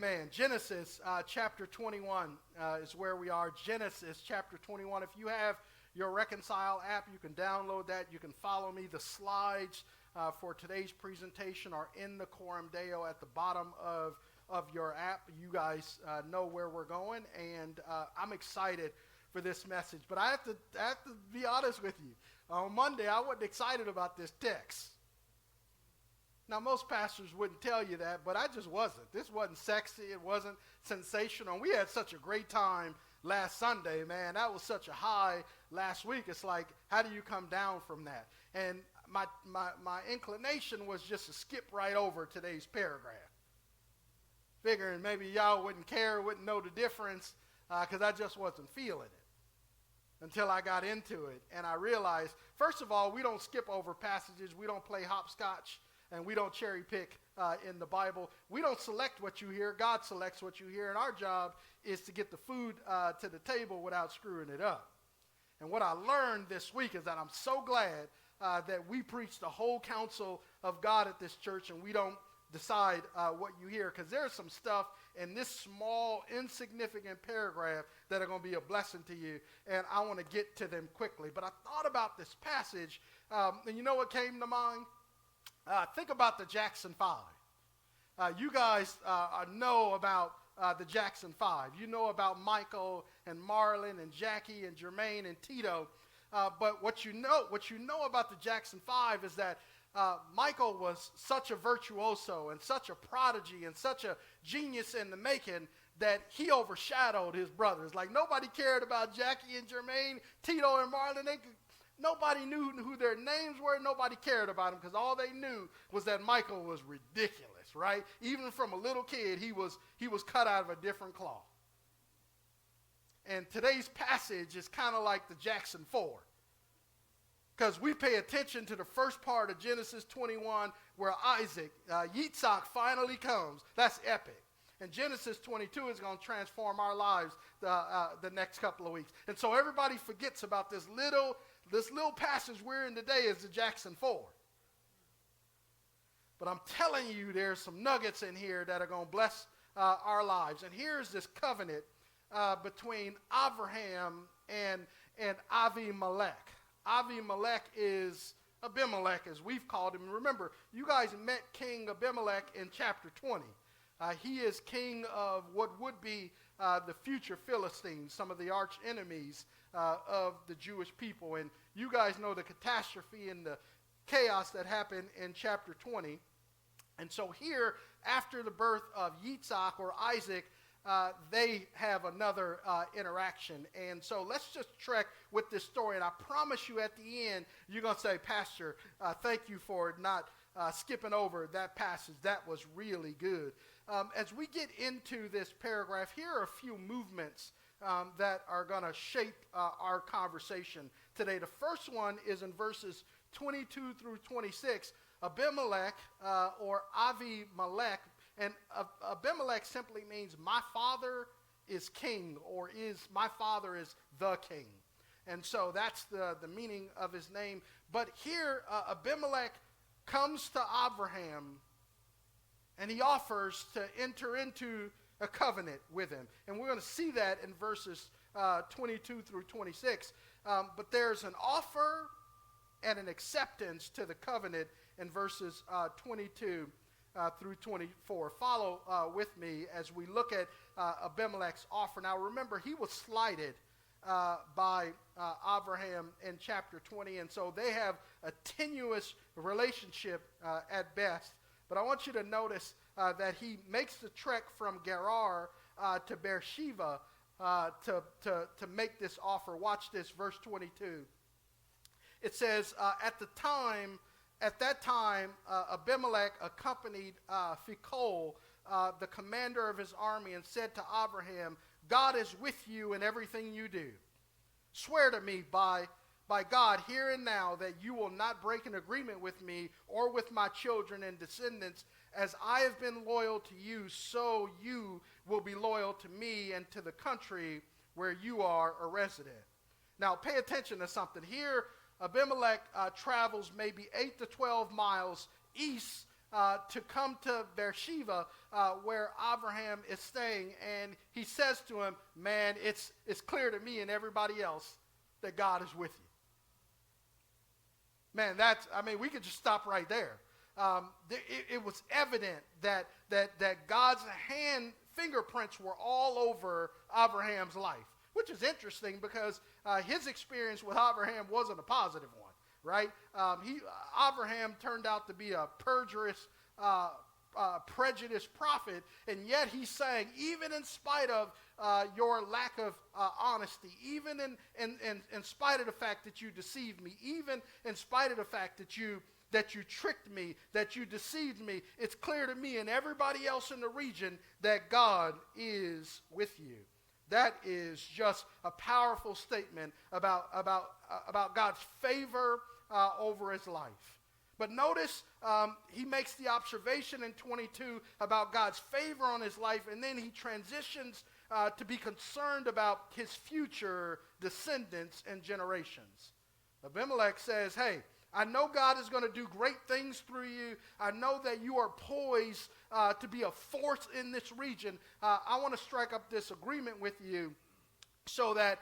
Amen. Genesis chapter 21 is where we are. Genesis chapter 21. If you have your Reconcile app, you can download that. You can follow me. The slides for today's presentation are in the Coram Deo at the bottom of your app. You guys know where we're going, and I'm excited for this message. But I have to be honest with you. On Monday, I wasn't excited about this text. Now, most pastors wouldn't tell you that, but I just wasn't. This wasn't sexy. It wasn't sensational. And we had such a great time last Sunday, man. That was such a high last week. It's like, how do you come down from that? And my inclination was just to skip right over today's paragraph, figuring maybe y'all wouldn't care, wouldn't know the difference, because I just wasn't feeling it until I got into it. And I realized, first of all, we don't skip over passages. We don't play hopscotch. And we don't cherry pick in the Bible. We don't select what you hear. God selects what you hear. And our job is to get the food to the table without screwing it up. And what I learned this week is that I'm so glad that we preach the whole counsel of God at this church, and we don't decide what you hear, because there's some stuff in this small, insignificant paragraph that are going to be a blessing to you, and I want to get to them quickly. But I thought about this passage, and you know what came to mind? Think about the Jackson 5. You guys know about the Jackson 5. You know about Michael and Marlon and Jackie and Jermaine and Tito. But what you know about the Jackson 5 is that Michael was such a virtuoso and such a prodigy and such a genius in the making that he overshadowed his brothers. Like, nobody cared about Jackie and Jermaine, Tito and Marlon. Nobody knew who their names were. Nobody cared about them, because all they knew was that Michael was ridiculous, right? Even from a little kid, he was cut out of a different cloth. And today's passage is kind of like the Jackson 4, because we pay attention to the first part of Genesis 21 where Yitzhak finally comes. That's epic. And Genesis 22 is going to transform our lives the next couple of weeks. And so everybody forgets about this little passage we're in today is the Jackson 4. But I'm telling you, there's some nuggets in here that are going to bless our lives. And here's this covenant between Abraham and Abimelech. Abimelech is Abimelech, as we've called him. Remember, you guys met King Abimelech in chapter 20. He is king of what would be the future Philistines, some of the arch enemies of the Jewish people. And you guys know the catastrophe and the chaos that happened in chapter 20. And so here, after the birth of Yitzhak or Isaac, they have another interaction. And so let's just trek with this story. And I promise you at the end, you're going to say, Pastor, thank you for not skipping over that passage. That was really good. As we get into this paragraph, here are a few movements that are going to shape our conversation today. The first one is in verses 22 through 26. Abimelech or Avimelech, and Abimelech simply means my father is king, or my father is the king. And so that's the meaning of his name. But here Abimelech comes to Abraham, and he offers to enter into a covenant with him. And we're going to see that in verses 22 through 26. But there's an offer and an acceptance to the covenant in verses 22 through 24. Follow with me as we look at Abimelech's offer. Now remember, he was slighted by Abraham in chapter 20, and so they have a tenuous relationship at best. But I want you to notice that he makes the trek from Gerar to Beersheba to make this offer. Watch this, verse 22. It says, at that time, Abimelech accompanied Phicol, the commander of his army, and said to Abraham, God is with you in everything you do. Swear to me by God here and now that you will not break an agreement with me or with my children and descendants. As I have been loyal to you, so you will be loyal to me and to the country where you are a resident. Now pay attention to something. Here Abimelech travels maybe 8 to 12 miles east to come to Beersheba, where Abraham is staying, and he says to him, man, it's clear to me and everybody else that God is with you. Man, we could just stop right there. It was evident that God's fingerprints were all over Abraham's life, which is interesting because his experience with Abraham wasn't a positive one, right? Abraham turned out to be a perjurous, prejudiced prophet, and yet he's saying, even in spite of your lack of honesty, even in spite of the fact that you deceived me, even in spite of the fact that you tricked me, that you deceived me, it's clear to me and everybody else in the region that God is with you. That is just a powerful statement about God's favor over his life. But notice he makes the observation in 22 about God's favor on his life, and then he transitions to be concerned about his future descendants and generations. Abimelech says, hey, I know God is going to do great things through you. I know that you are poised to be a force in this region. I want to strike up this agreement with you so that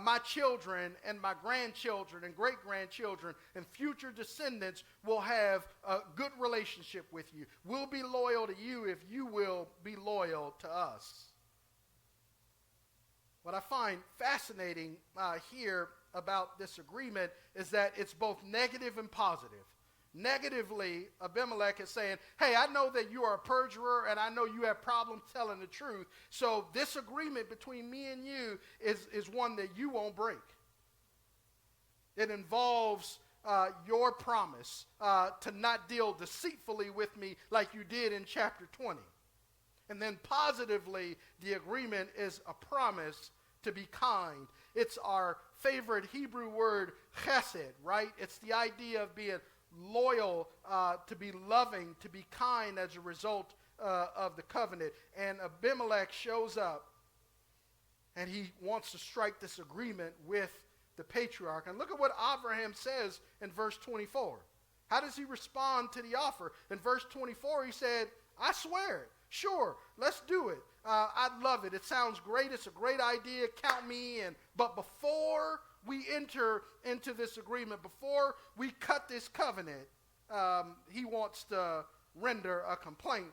my children and my grandchildren and great-grandchildren and future descendants will have a good relationship with you. We'll be loyal to you if you will be loyal to us. What I find fascinating here about this agreement is that it's both negative and positive. Negatively, Abimelech is saying, hey, I know that you are a perjurer and I know you have problems telling the truth. So this agreement between me and you is one that you won't break. It involves your promise to not deal deceitfully with me like you did in chapter 20. And then positively, the agreement is a promise to be kind. It's our favorite Hebrew word, chesed, right? It's the idea of being loyal, to be loving, to be kind as a result of the covenant. And Abimelech shows up, and he wants to strike this agreement with the patriarch. And look at what Abraham says in verse 24. How does he respond to the offer? In verse 24, he said, I swear it. Sure, let's do it. I'd love it. It sounds great. It's a great idea. Count me in. But before we enter into this agreement, before we cut this covenant, he wants to render a complaint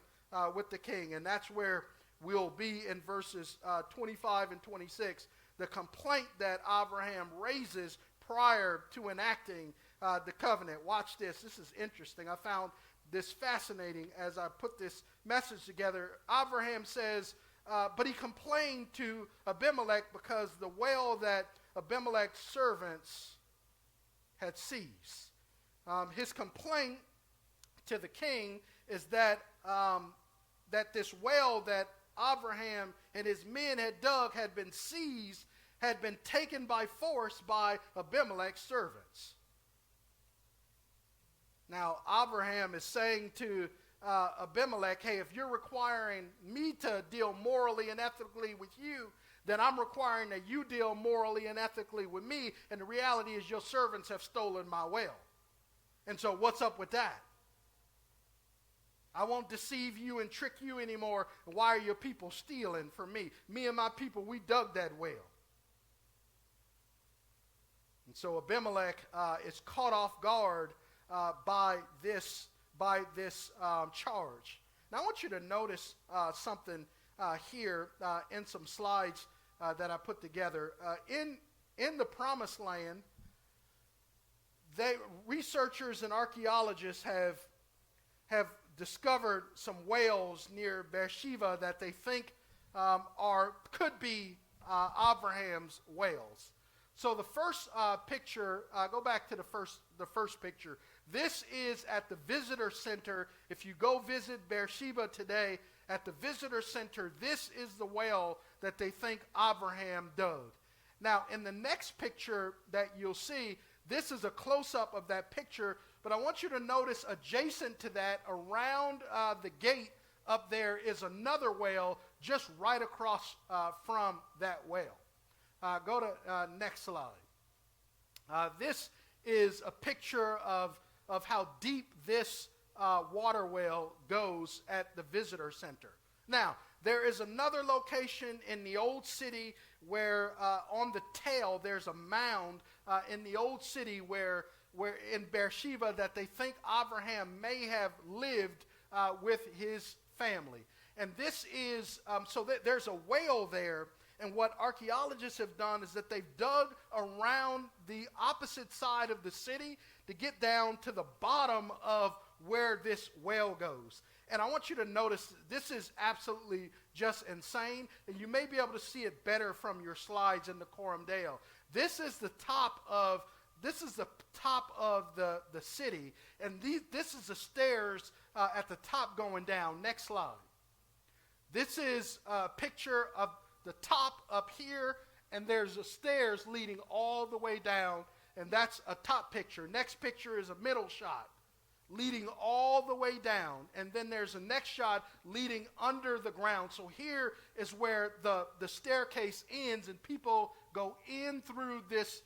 with the king. And that's where we'll be in verses 25 and 26. The complaint that Abraham raises prior to enacting the covenant. Watch this. This is interesting. I found this fascinating as I put this message together. Abraham says, but he complained to Abimelech because the well that Abimelech's servants had seized. His complaint to the king is that this well that Abraham and his men had dug had been seized, had been taken by force by Abimelech's servants. Now, Abraham is saying to Abimelech, hey, if you're requiring me to deal morally and ethically with you, then I'm requiring that you deal morally and ethically with me. And the reality is your servants have stolen my well. And so what's up with that? I won't deceive you and trick you anymore. Why are your people stealing from me? Me and my people, we dug that well. And so Abimelech is caught off guard by this charge. Now I want you to notice something here in some slides that I put together. In the Promised Land, researchers and archaeologists have discovered some whales near Beersheba that they think could be Abraham's whales. So the first picture, go back to the first picture. This is at the visitor center. If you go visit Beersheba today, at the visitor center, this is the well that they think Abraham dug. Now, in the next picture that you'll see, this is a close-up of that picture, but I want you to notice adjacent to that, around the gate up there, is another well just right across from that well. Go to next slide. This is a picture of how deep this water well goes at the visitor center. Now, there is another location in the old city where on the tail there's a mound in the old city where in Beersheba that they think Abraham may have lived with his family. And this is, so that there's a well there. And what archaeologists have done is that they've dug around the opposite side of the city to get down to the bottom of where this well goes. And I want you to notice this is absolutely just insane. And you may be able to see it better from your slides in the Coram Deo. This is the top of the city. And this is the stairs at the top going down. Next slide. This is a picture of the top up here, and there's the stairs leading all the way down, and that's a top picture. Next picture is a middle shot leading all the way down, and then there's a next shot leading under the ground. So here is where the staircase ends, and people go in through this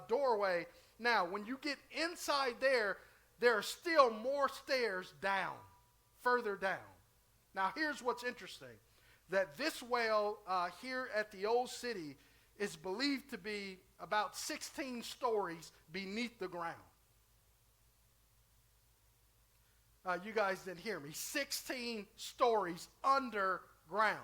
doorway. Now, when you get inside there are still more stairs down, further down. Now, here's what's interesting. That this well here at the old city is believed to be about 16 stories beneath the ground. You guys didn't hear me. 16 stories underground.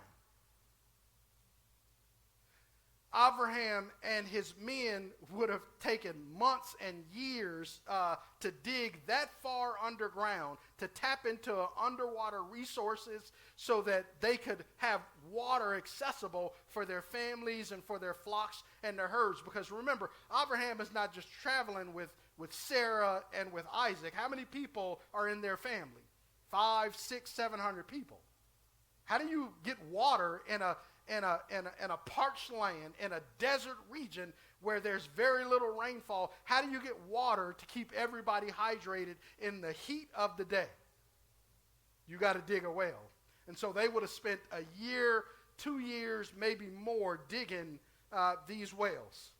Abraham and his men would have taken months and years to dig that far underground to tap into underwater resources so that they could have water accessible for their families and for their flocks and their herds. Because remember, Abraham is not just traveling with Sarah and with Isaac. How many people are in their family? 500, 600, 700 people. How do you get water in a parched land, in a desert region where there's very little rainfall? How do you get water to keep everybody hydrated in the heat of the day? You got to dig a well. And so they would have spent a year, 2 years, maybe more digging these wells.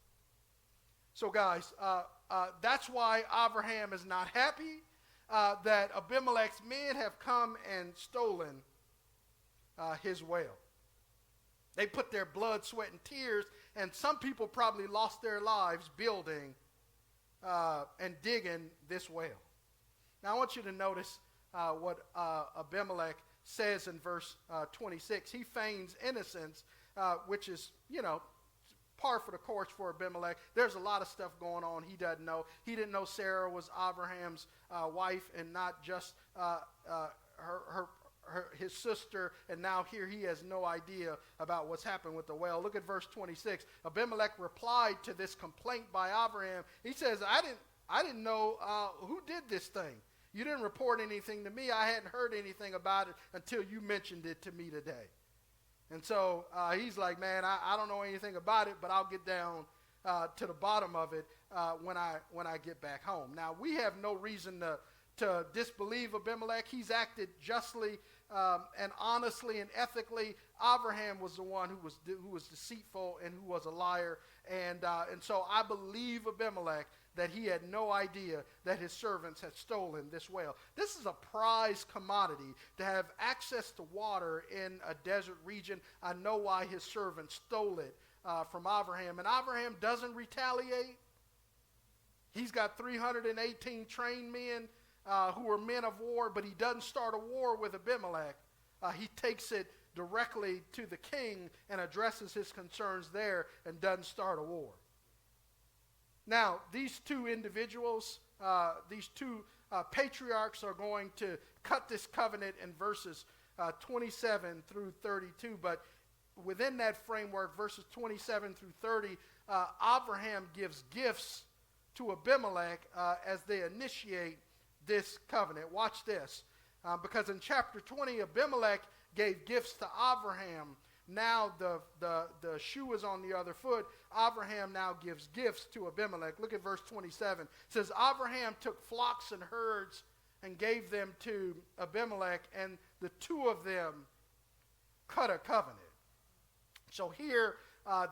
So guys, that's why Abraham is not happy that Abimelech's men have come and stolen his well. They put their blood, sweat, and tears, and some people probably lost their lives building and digging this well. Now, I want you to notice what Abimelech says in verse 26. He feigns innocence, which is, par for the course for Abimelech. There's a lot of stuff going on he doesn't know. He didn't know Sarah was Abraham's wife and not just his sister, and now here he has no idea about what's happened with the well. Look at verse 26. Abimelech replied to this complaint by Abraham. He says, I didn't know who did this thing. You didn't report anything to me. I hadn't heard anything about it until you mentioned it to me today. And so he's like, man, I don't know anything about it, but I'll get down to the bottom of it when I get back home. Now, we have no reason to disbelieve Abimelech. He's acted justly and honestly and ethically. Abraham was the one who was deceitful and who was a liar. And so I believe Abimelech that he had no idea that his servants had stolen this well. This is a prized commodity to have access to water in a desert region. I know why his servants stole it from Abraham. And Abraham doesn't retaliate. He's got 318 trained men who are men of war, but he doesn't start a war with Abimelech. He takes it directly to the king and addresses his concerns there and doesn't start a war. Now, these two individuals, these two patriarchs are going to cut this covenant in verses 27 through 32, but within that framework, verses 27 through 30, Abraham gives gifts to Abimelech as they initiate this covenant. Watch this. Because in chapter 20, Abimelech gave gifts to Abraham. Now the shoe is on the other foot. Abraham now gives gifts to Abimelech. Look at verse 27. It says, Abraham took flocks and herds and gave them to Abimelech, and the two of them cut a covenant. So here,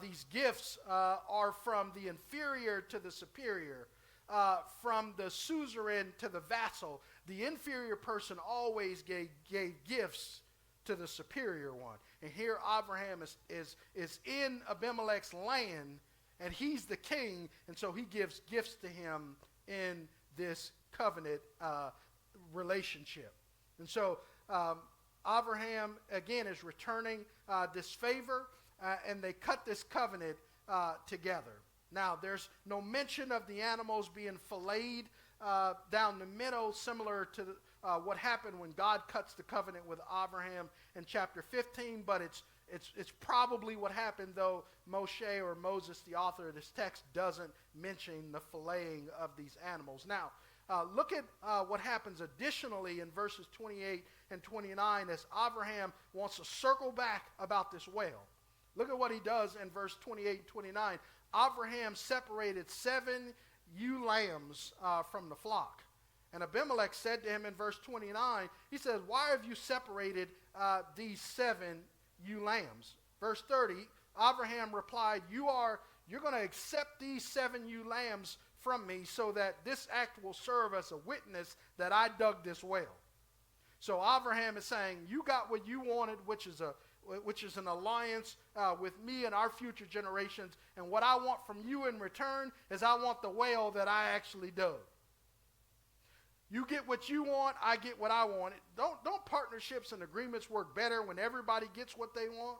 these gifts are from the inferior to the superior. from the suzerain to the vassal, the inferior person always gave gifts to the superior one. And here Abraham is in Abimelech's land, and he's the king, and so he gives gifts to him in this covenant relationship. And so Abraham, again, is returning this favor, and they cut this covenant together. Now, there's no mention of the animals being filleted down the middle, similar to what happened when God cuts the covenant with Abraham in chapter 15, but it's probably what happened, though Moshe or Moses, the author of this text, doesn't mention the filleting of these animals. Now, look at what happens additionally in verses 28 and 29 as Abraham wants to circle back about this well. Look at what he does in verse 28 and 29. Abraham separated 7 ewe lambs from the flock. And Abimelech said to him in verse 29, he says, "Why have you separated these 7 ewe lambs?" Verse 30, Abraham replied, You're going to accept these 7 ewe lambs from me so that this act will serve as a witness that I dug this well. So Abraham is saying, you got what you wanted, which is an alliance with me and our future generations. And what I want from you in return is I want the well that I actually dug. You get what you want, I get what I want. Don't partnerships and agreements work better when everybody gets what they want?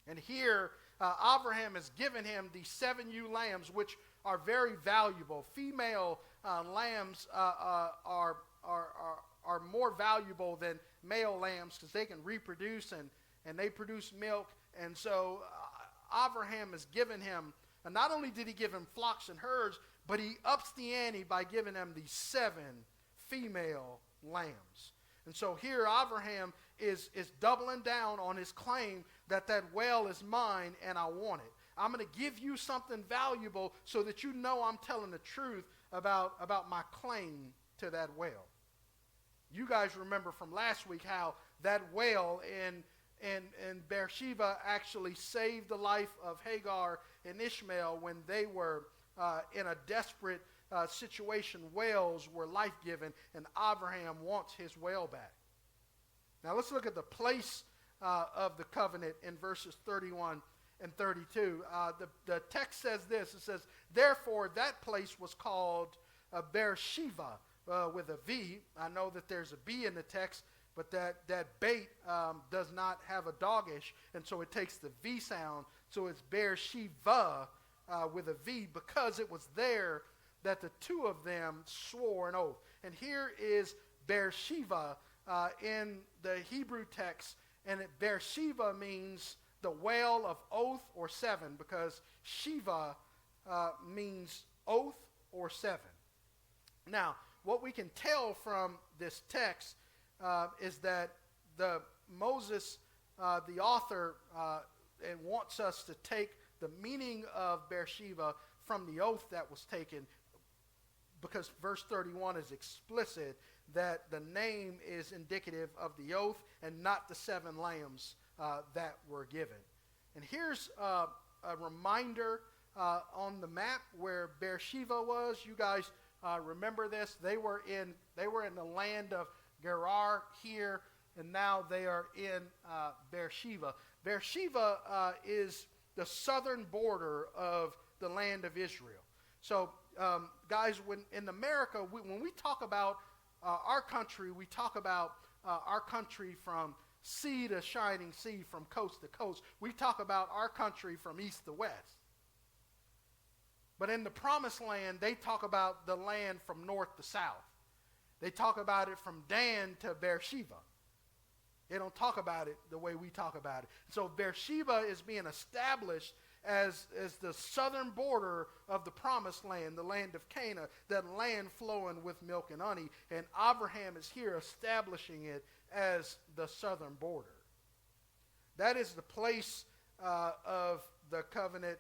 And here, Abraham has given him these 7 ewe lambs, which are very valuable. Female lambs are more valuable than male lambs because they can reproduce and they produce milk. And so Abraham has given him, and not only did he give him flocks and herds, but he ups the ante by giving him these 7 female lambs. And so here Abraham is doubling down on his claim that well is mine and I want it. I'm going to give you something valuable so that you know I'm telling the truth about my claim to that well. You guys remember from last week how that well in Beersheba actually saved the life of Hagar and Ishmael when they were in a desperate situation. Wells were life-giving, and Abraham wants his well back. Now let's look at the place of the covenant in verses 31 and 32. The text says this. It says, "Therefore that place was called Beersheba," with a V. I know that there's a B in the text, but that bait does not have a doggish, and so it takes the V sound. So it's Beersheba with a V, because it was there that the two of them swore an oath. And here is Beersheba in the Hebrew text, and Beersheba means the well of oath or 7, because Shiva means oath or 7. Now, what we can tell from this text is that Moses, the author, and wants us to take the meaning of Beersheba from the oath that was taken, because verse 31 is explicit that the name is indicative of the oath and not the 7 lambs that were given. And here's a reminder on the map where Beersheba was. You guys remember this? They were in the land of Gerar here, and now they are in Beersheba. Beersheba is the southern border of the land of Israel. So, guys, when in America, when we talk about our country, we talk about our country from sea to shining sea, from coast to coast. We talk about our country from east to west. But in the promised land, they talk about the land from north to south. They talk about it from Dan to Beersheba. They don't talk about it the way we talk about it. So Beersheba is being established as the southern border of the promised land, the land of Canaan, that land flowing with milk and honey. And Abraham is here establishing it as the southern border. That is the place of the covenant.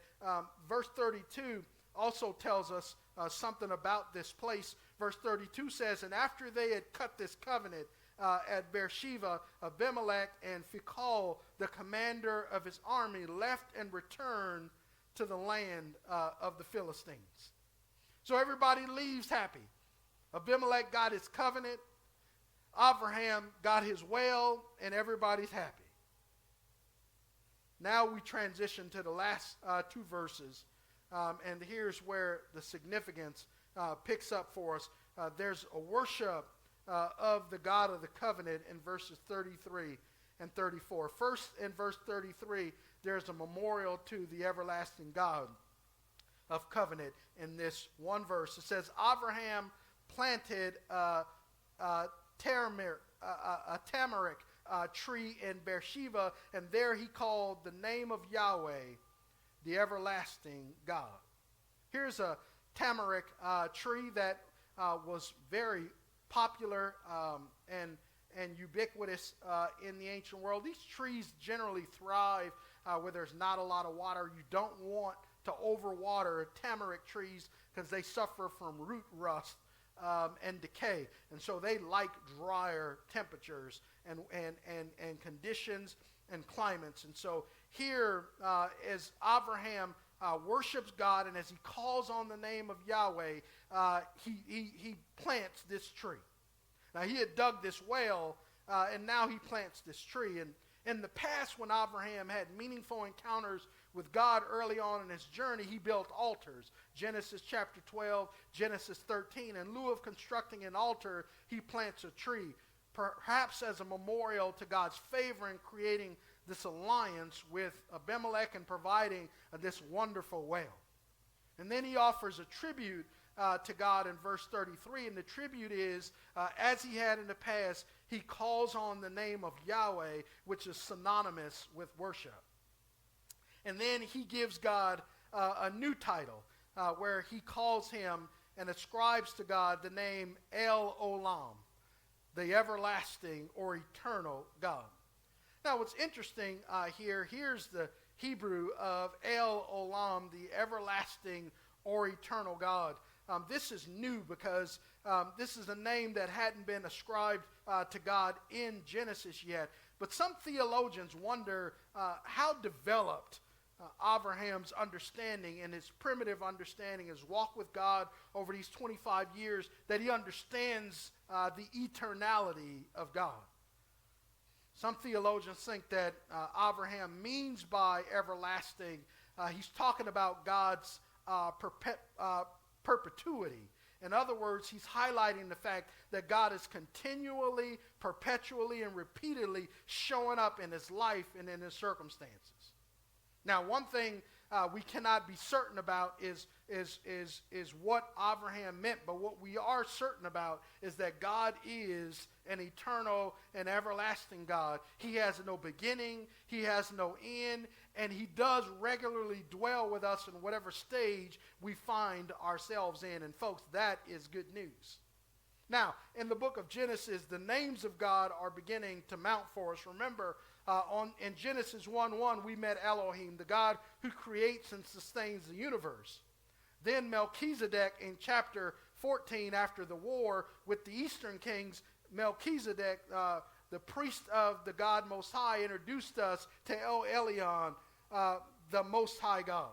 Verse 32 also tells us something about this place. Verse 32 says, "And after they had cut this covenant at Beersheba, Abimelech and Phicol, the commander of his army, left and returned to the land of the Philistines." So everybody leaves happy. Abimelech got his covenant. Abraham got his well, and everybody's happy. Now we transition to the last two verses, and here's where the significance picks up for us. There's a worship of the God of the covenant in verses 33 and 34. First, in verse 33, there's a memorial to the everlasting God of covenant in this one verse. It says, Abraham planted a tamarisk tree in Beersheba, and there he called the name of Yahweh, the everlasting God. Here's a tamarisk tree that was very popular and ubiquitous in the ancient world. These trees generally thrive where there's not a lot of water. You don't want to overwater tamarisk trees because they suffer from root rust and decay. And so they like drier temperatures and conditions and climates. And so here, as Abraham worships God and as he calls on the name of Yahweh, he plants this tree. Now, he had dug this well, and now he plants this tree. And in the past, when Abraham had meaningful encounters with God early on in his journey, he built altars. Genesis chapter 12, Genesis 13. In lieu of constructing an altar, he plants a tree, perhaps as a memorial to God's favor in creating this alliance with Abimelech and providing this wonderful well. And then he offers a tribute to God in verse 33, and the tribute is, as he had in the past, he calls on the name of Yahweh, which is synonymous with worship. And then he gives God a new title, where he calls him and ascribes to God the name El Olam, the everlasting or eternal God. Now, what's interesting here's the Hebrew of El Olam, the everlasting or eternal God. This is new because this is a name that hadn't been ascribed to God in Genesis yet. But some theologians wonder how developed Abraham's understanding and his primitive understanding, his walk with God over these 25 years, that he understands the eternality of God. Some theologians think that Abraham means by everlasting, he's talking about God's perpetuity. In other words, he's highlighting the fact that God is continually, perpetually, and repeatedly showing up in his life and in his circumstances. Now, one thing we cannot be certain about is what Abraham meant, but what we are certain about is that God is an eternal and everlasting God. He has no beginning, he has no end, and he does regularly dwell with us in whatever stage we find ourselves in. And folks, that is good news. Now, in the book of Genesis, the names of God are beginning to mount for us. Remember, in Genesis 1:1, we met Elohim, the God who creates and sustains the universe. Then Melchizedek in chapter 14, after the war with the Eastern kings, Melchizedek, the priest of the God Most High, introduced us to El Elyon, the Most High God.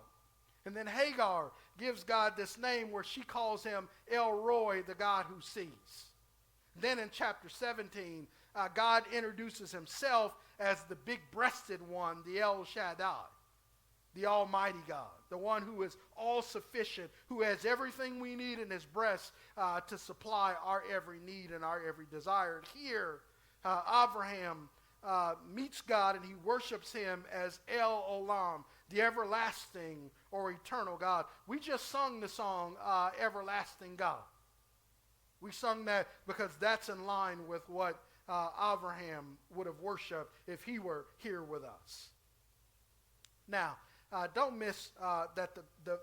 And then Hagar gives God this name where she calls him El Roi, the God who sees. Then in chapter 17, God introduces himself as the big-breasted one, the El Shaddai, the Almighty God, the one who is all-sufficient, who has everything we need in his breast to supply our every need and our every desire. And here, Abraham meets God and he worships him as El Olam, the everlasting or eternal God. We just sung the song, Everlasting God. We sung that because that's in line with what Abraham would have worshipped if he were here with us. Now, don't miss that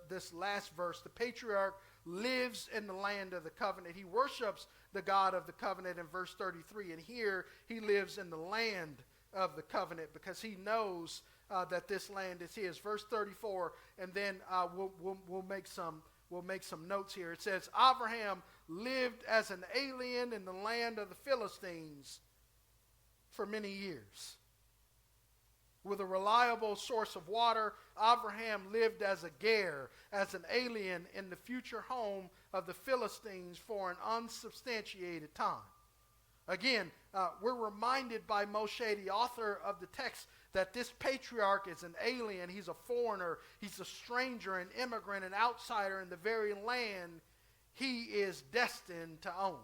this last verse, the patriarch lives in the land of the covenant. He worships the God of the covenant in verse 33, and here he lives in the land of the covenant because he knows that this land is his. Verse 34, and then we'll make some notes here. It says, Abraham lived as an alien in the land of the Philistines for many years. with a reliable source of water. Abraham lived as a ger, as an alien in the future home of the Philistines for an unsubstantiated time. Again, we're reminded by Moshe, the author of the text, that this patriarch is an alien. He's a foreigner. He's a stranger, an immigrant, an outsider in the very land he is destined to own.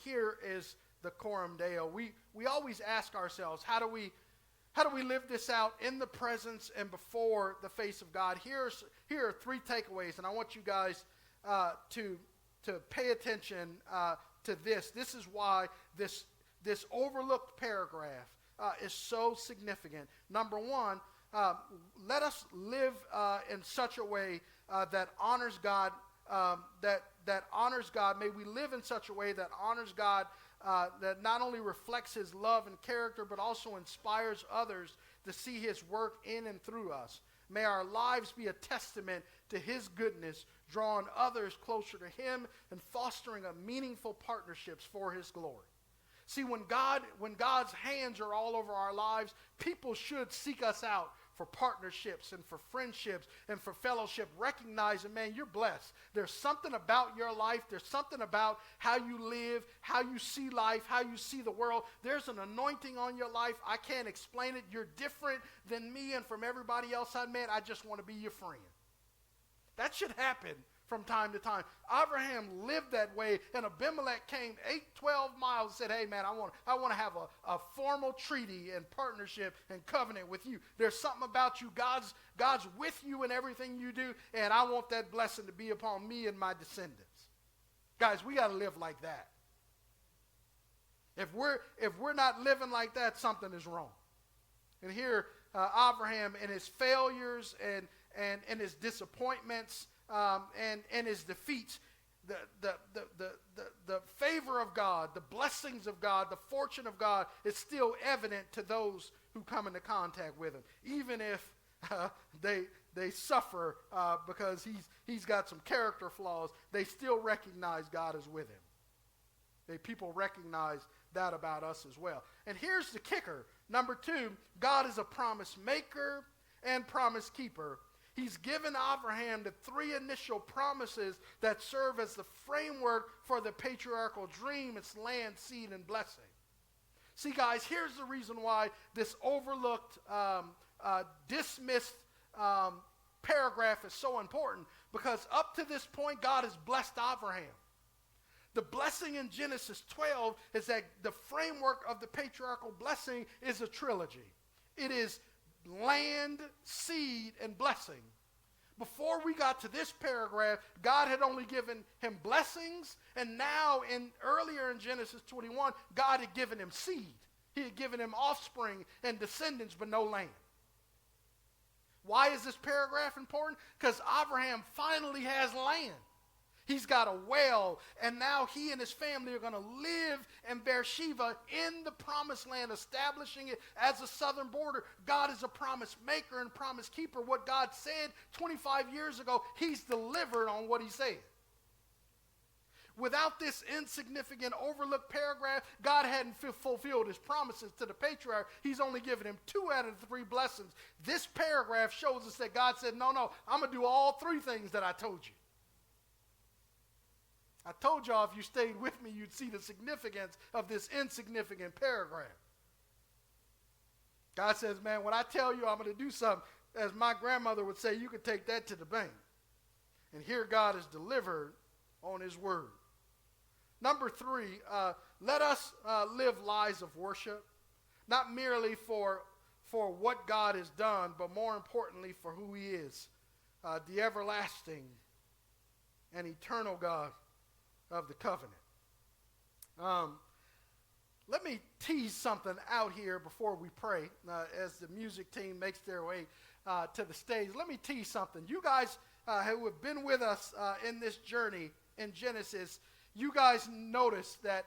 Here is the Coram Deo. We always ask ourselves, how do we live this out in the presence and before the face of God? Here are three takeaways, and I want you guys to pay attention to this. This is why this overlooked paragraph is so significant. Number one, let us live in such a way that honors God. That honors God. May we live in such a way that honors God, that not only reflects His love and character, but also inspires others to see His work in and through us. May our lives be a testament to His goodness, drawing others closer to Him and fostering a meaningful partnerships for His glory. See, when God's hands are all over our lives, people should seek us out for partnerships and for friendships and for fellowship, recognizing, man, you're blessed. There's something about your life. There's something about how you live, how you see life, how you see the world. There's an anointing on your life. I can't explain it. You're different than me and from everybody else I met. I just want to be your friend. That should happen from time to time. Abraham lived that way, and Abimelech came 12 miles and said, hey, man, I want to have a formal treaty and partnership and covenant with you. There's something about you. God's with you in everything you do, and I want that blessing to be upon me and my descendants. Guys, we got to live like that. If we're not living like that, something is wrong. And here, Abraham and his failures and his disappointments, and his defeats, the favor of God, the blessings of God, the fortune of God is still evident to those who come into contact with him, even if they suffer because he's got some character flaws. They still recognize God is with him. People recognize that about us as well. And here's the kicker. Number two, God is a promise maker and promise keeper. He's given Abraham the three initial promises that serve as the framework for the patriarchal dream, its land, seed, and blessing. See, guys, here's the reason why this overlooked, dismissed paragraph is so important. Because up to this point, God has blessed Abraham. The blessing in Genesis 12 is that the framework of the patriarchal blessing is a trilogy. It is land, seed, and blessing. Before we got to this paragraph, God had only given him blessings, and now earlier in Genesis 21, God had given him seed. He had given him offspring and descendants, but no land. Why is this paragraph important? Because Abraham finally has land. He's got a well, and now he and his family are going to live in Beersheba in the promised land, establishing it as a southern border. God is a promise maker and promise keeper. What God said 25 years ago, he's delivered on what he said. Without this insignificant, overlooked paragraph, God hadn't fulfilled his promises to the patriarch. He's only given him 2 out of the 3 blessings. This paragraph shows us that God said, no, I'm going to do all 3 things that I told you. I told y'all if you stayed with me, you'd see the significance of this insignificant paragraph. God says, man, when I tell you I'm going to do something, as my grandmother would say, you can take that to the bank. And here God is delivered on his word. Number 3, let us live lives of worship, not merely for what God has done, but more importantly for who he is, the everlasting and eternal God of the covenant. Let me tease something out here before we pray, as the music team makes their way to the stage. Let me tease something. You guys who have been with us in this journey in Genesis, you guys notice that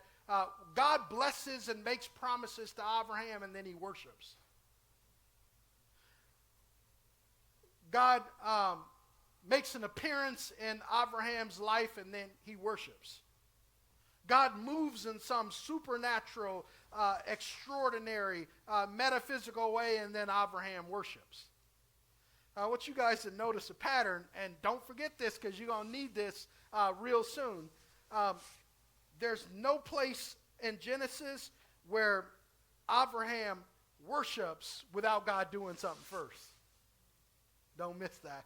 God blesses and makes promises to Abraham, and then he worships. God makes an appearance in Abraham's life, and then he worships. God moves in some supernatural, extraordinary, metaphysical way, and then Abraham worships. I want you guys to notice a pattern, and don't forget this because you're going to need this real soon. There's no place in Genesis where Abraham worships without God doing something first. Don't miss that.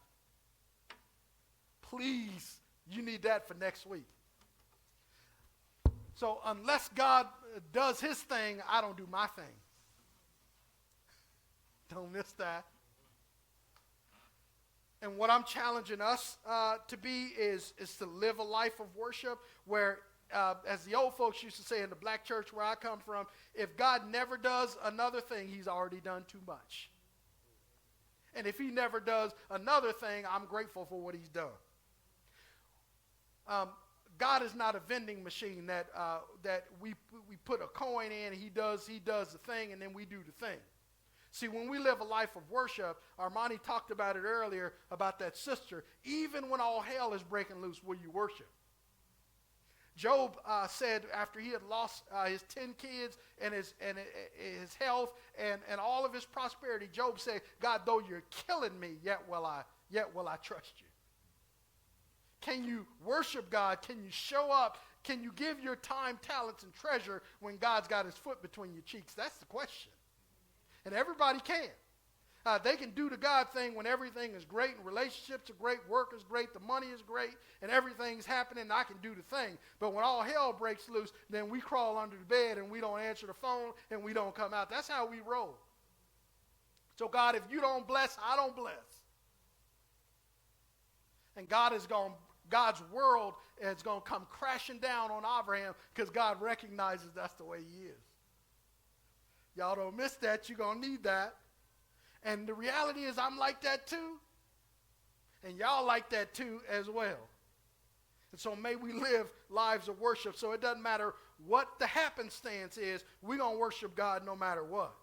Please, you need that for next week. So unless God does his thing, I don't do my thing. Don't miss that. And what I'm challenging us to be is to live a life of worship where, as the old folks used to say in the black church where I come from, if God never does another thing, he's already done too much. And if he never does another thing, I'm grateful for what he's done. God is not a vending machine that we put a coin in, and he does the thing, and then we do the thing. See, when we live a life of worship, Armani talked about it earlier, about that sister, even when all hell is breaking loose, will you worship? Job said after he had lost his 10 kids and his health and all of his prosperity, Job said, God, though you're killing me, yet will I trust you. Can you worship God? Can you show up? Can you give your time, talents, and treasure when God's got his foot between your cheeks? That's the question. And everybody can. They can do the God thing when everything is great and relationships are great, work is great, the money is great, and everything's happening, and I can do the thing. But when all hell breaks loose, then we crawl under the bed and we don't answer the phone and we don't come out. That's how we roll. So God, if you don't bless, I don't bless. And God's world is going to come crashing down on Abraham because God recognizes that's the way he is. Y'all don't miss that. You're going to need that. And the reality is I'm like that too. And y'all like that too as well. And so may we live lives of worship so it doesn't matter what the happenstance is, we're going to worship God no matter what.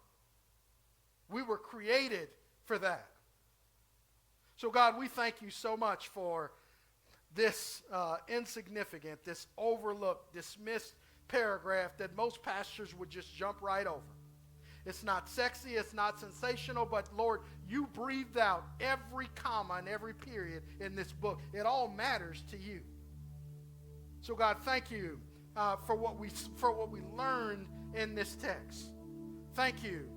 We were created for that. So God, we thank you so much for this insignificant, this overlooked, dismissed paragraph that most pastors would just jump right over. It's not sexy, it's not sensational, but Lord, you breathed out every comma and every period in this book. It all matters to you. So God, thank you for what we learned in this text. Thank you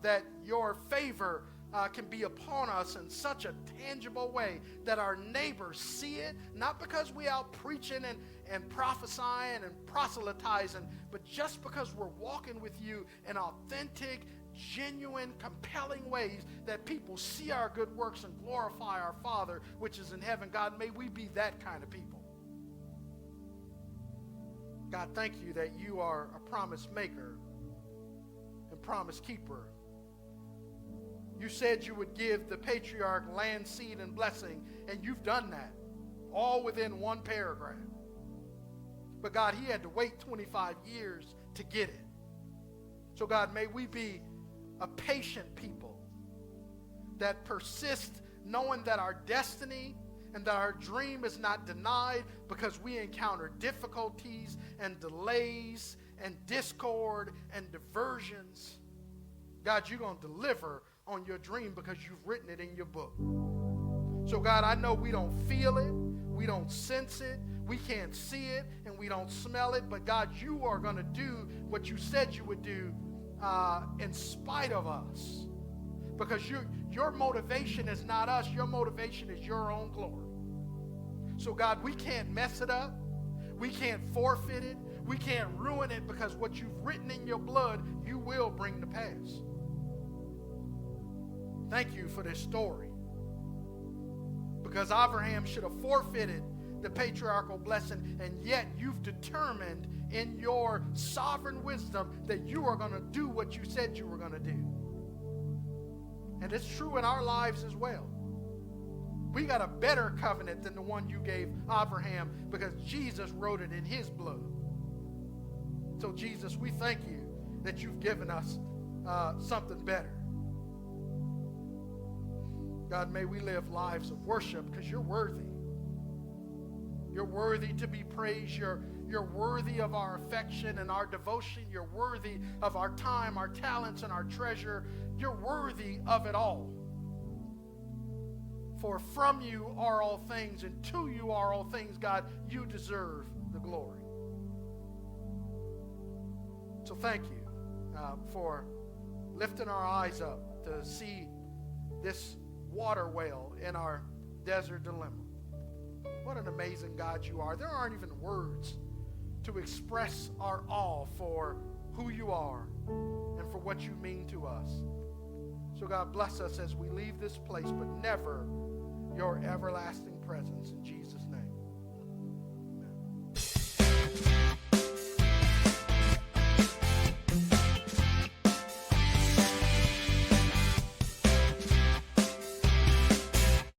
that your favor can be upon us in such a tangible way that our neighbors see it, not because we out preaching and prophesying and proselytizing, but just because we're walking with you in authentic, genuine, compelling ways that people see our good works and glorify our Father, which is in heaven. God, may we be that kind of people. God, thank you that you are a promise maker and promise keeper. You said you would give the patriarch land, seed, and blessing, and you've done that, all within one paragraph. But God, he had to wait 25 years to get it. So God, may we be a patient people that persist knowing that our destiny and that our dream is not denied because we encounter difficulties and delays and discord and diversions. God, you're going to deliver on your dream because you've written it in your book. So God, I know we don't feel it, we don't sense it, we can't see it, and we don't smell it, but God, you are going to do what you said you would do in spite of us. Because your motivation is not us, your motivation is your own glory. So God, we can't mess it up, we can't forfeit it, we can't ruin it, because what you've written in your blood, you will bring to pass. Thank you for this story. Because Abraham should have forfeited the patriarchal blessing, and yet you've determined in your sovereign wisdom that you are going to do what you said you were going to do. And it's true in our lives as well. We got a better covenant than the one you gave Abraham because Jesus wrote it in his blood. So Jesus, we thank you that you've given us something better. God, may we live lives of worship because you're worthy. You're worthy to be praised. You're worthy of our affection and our devotion. You're worthy of our time, our talents, and our treasure. You're worthy of it all. For from you are all things, and to you are all things, God. You deserve the glory. So thank you for lifting our eyes up to see this water well in our desert dilemma. What an amazing God you are. There aren't even words to express our awe for who you are and for what you mean to us. So God, bless us as we leave this place, but never your everlasting presence. In Jesus'